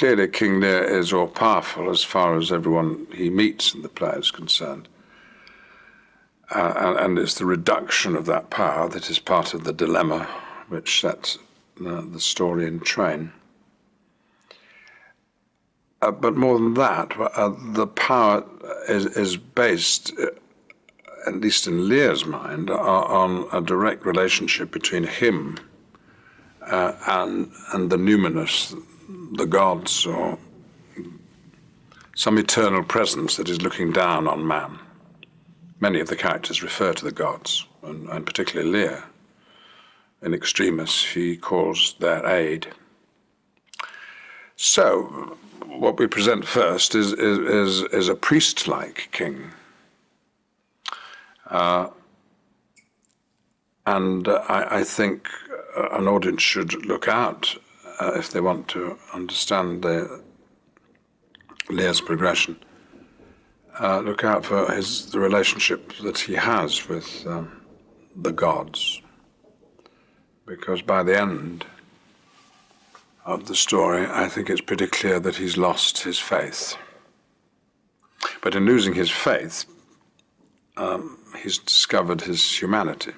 clearly King Lear is all-powerful as far as everyone he meets in the play is concerned. And it's the reduction of that power that is part of the dilemma which sets the story in train. But more than that, the power is based, at least in Lear's mind, on a direct relationship between him and the numinous, the gods, or some eternal presence that is looking down on man. Many of the characters refer to the gods, and particularly Lear. In extremis, he calls their aid. So, what we present first is a priest-like king. And I think an audience should look out if they want to understand Lear's progression. Look out for the relationship that he has with the gods, because by the end of the story, I think it's pretty clear that he's lost his faith. But in losing his faith, he's discovered his humanity.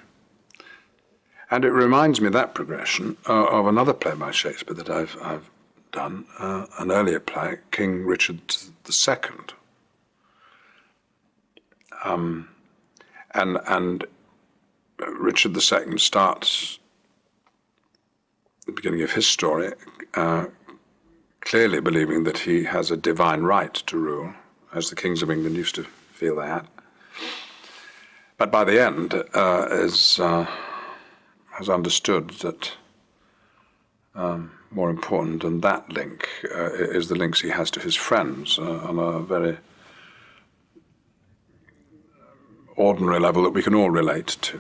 And it reminds me, that progression, of another play by Shakespeare that I've done, an earlier play, King Richard II. And Richard II starts, at the beginning of his story, clearly believing that he has a divine right to rule, as the kings of England used to feel they had. But by the end, has understood that more important than that link is the links he has to his friends on a very ordinary level that we can all relate to.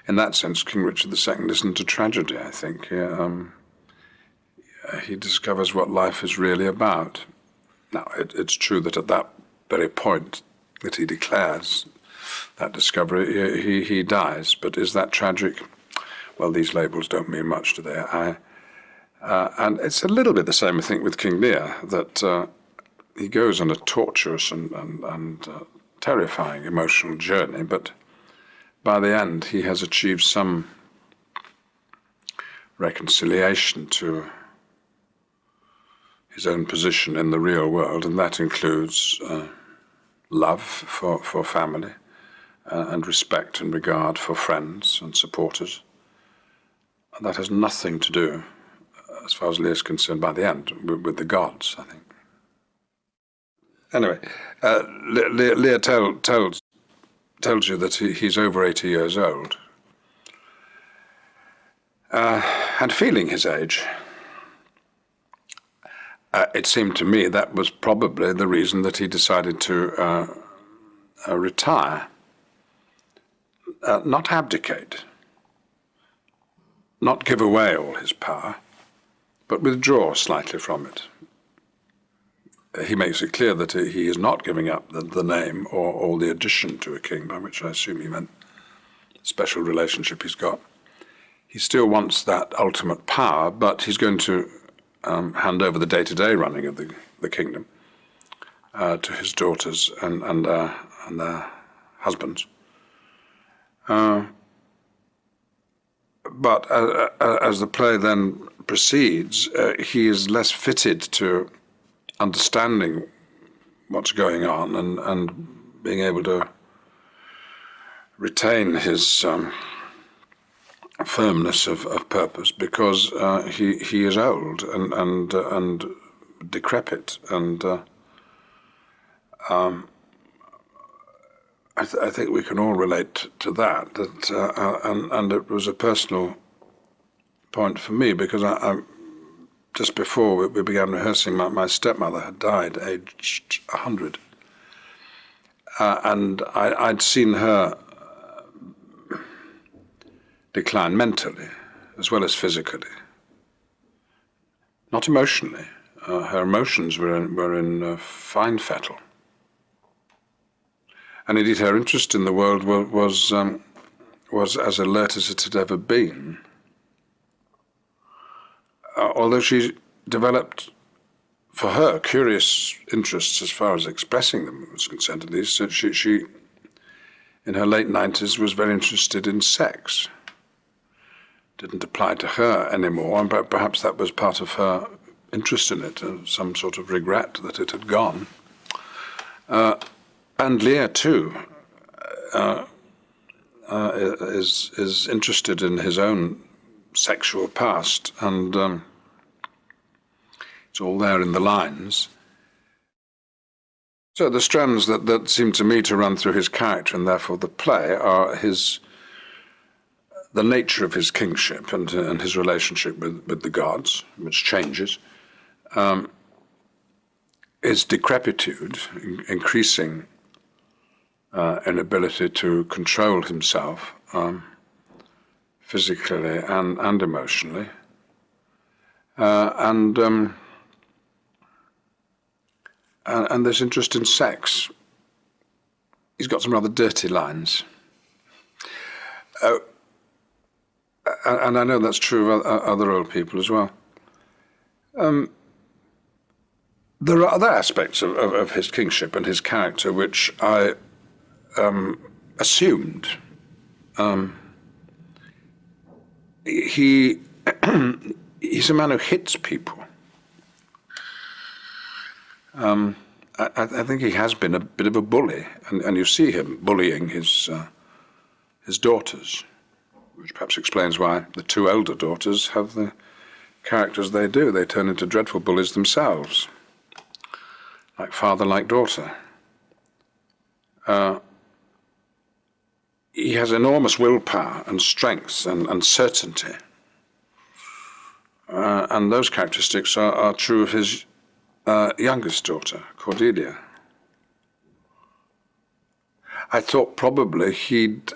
In that sense, King Richard II isn't a tragedy, I think. He discovers what life is really about. Now, it's true that at that very point that he declares that discovery, he dies. But is that tragic? Well, these labels don't mean much today. And it's a little bit the same, I think, with King Lear, that he goes on a torturous and terrifying emotional journey, but by the end he has achieved some reconciliation to his own position in the real world, and that includes love for family, and respect and regard for friends and supporters. And that has nothing to do, as far as Lear is concerned, by the end, with the gods, I think. Anyway, Lear tells you that he's over 80 years old, and feeling his age. It seemed to me that was probably the reason that he decided to retire, not abdicate, not give away all his power, but withdraw slightly from it. He makes it clear that he is not giving up the name or the addition to a king, by which I assume he meant the special relationship he's got. He still wants that ultimate power, but he's going to hand over the day-to-day running of the kingdom to his daughters and their husbands. But as the play then proceeds, he is less fitted to understanding what's going on and being able to retain his firmness of purpose, because he is old and decrepit, and I think we can all relate to that. And it was a personal point for me, because I just before we began rehearsing, my stepmother had died, aged 100. And I'd seen her decline mentally as well as physically. Not emotionally. Her emotions were in fine fettle. And indeed her interest in the world was as alert as it had ever been. Although she developed for her, curious interests as far as expressing them was concerned, at least. So she, in her late 90s, was very interested in sex. Didn't apply to her anymore, but perhaps that was part of her interest in it, some sort of regret that it had gone. And Lear, too, is interested in his own sexual past, and it's all there in the lines. So the strands that seem to me to run through his character, and therefore the play, are the nature of his kingship and his relationship with the gods, which changes, his decrepitude, increasing inability to control himself physically and emotionally, and this interest in sex. He's got some rather dirty lines. And I know that's true of other old people as well. There are other aspects of his kingship and his character which I assumed. He's a man who hits people. I think he has been a bit of a bully, and you see him bullying his daughters, which perhaps explains why the two elder daughters have the characters they do. They turn into dreadful bullies themselves, like father, like daughter. He has enormous willpower and strength and certainty. And those characteristics are true of his youngest daughter, Cordelia. I thought probably he'd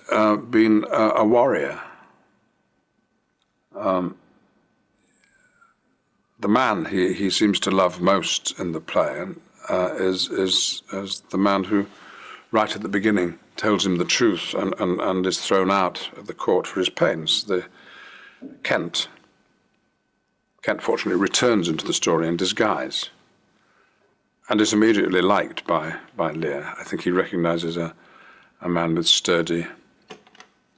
been a warrior. The man he seems to love most in the play is the man who, right at the beginning, tells him the truth and is thrown out of the court for his pains. Kent. Kent fortunately returns into the story in disguise and is immediately liked by Lear. I think he recognizes a man with sturdy,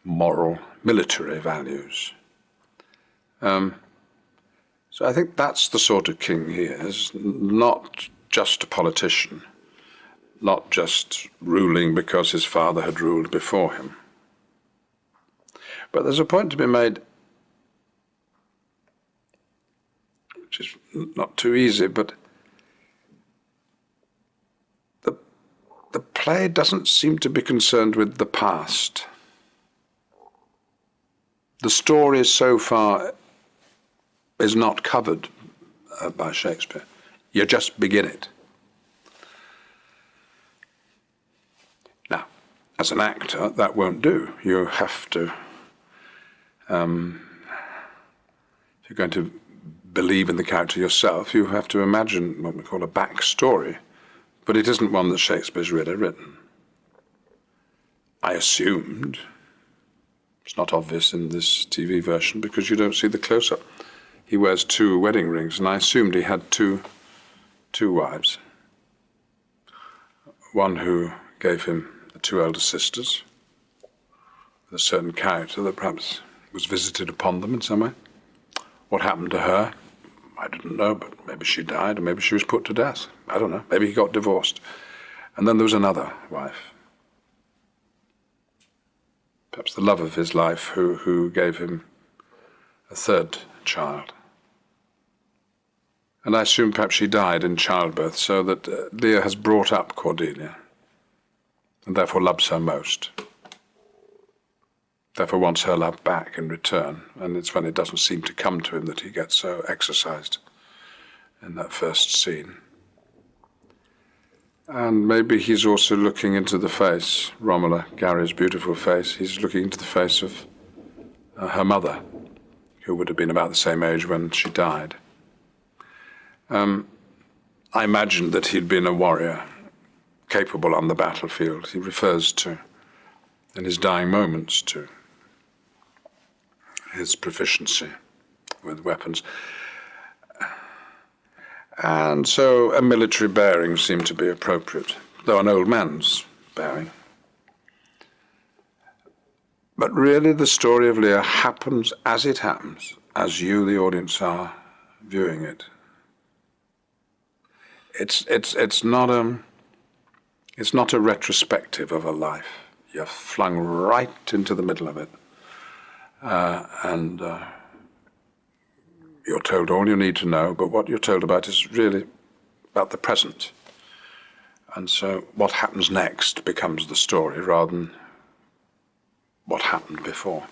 moral, military values. So I think that's the sort of king he is, not just a politician, not just ruling because his father had ruled before him. But there's a point to be made, which is not too easy, but the play doesn't seem to be concerned with the past. The story so far is not covered by Shakespeare. You just begin it. Now, as an actor, that won't do. You have to, if you're going to believe in the character yourself, you have to imagine what we call a backstory. But it isn't one that Shakespeare's really written. I assumed, it's not obvious in this TV version because you don't see the close-up. He wears 2 wedding rings, and I assumed he had two wives. One who gave him the 2 elder sisters, with a certain character that perhaps was visited upon them in some way. What happened to her? I didn't know, but maybe she died, or maybe she was put to death. I don't know. Maybe he got divorced. And then there was another wife, perhaps the love of his life, who gave him a 3rd child. And I assume perhaps she died in childbirth, so that Lear has brought up Cordelia, and therefore loves her most. Therefore wants her love back in return, and it's when it doesn't seem to come to him that he gets so exercised in that first scene. And maybe he's also looking into the face, Romola, Gary's beautiful face, he's looking into the face of her mother, who would have been about the same age when she died. I imagined that he'd been a warrior, capable on the battlefield. He refers to, in his dying moments, to his proficiency with weapons. And so a military bearing seemed to be appropriate, though an old man's bearing. But really the story of Lear happens as it happens, as you, the audience, are viewing it. It's not a retrospective of a life. You're flung right into the middle of it. And you're told all you need to know, but what you're told about is really about the present. And so what happens next becomes the story rather than what happened before.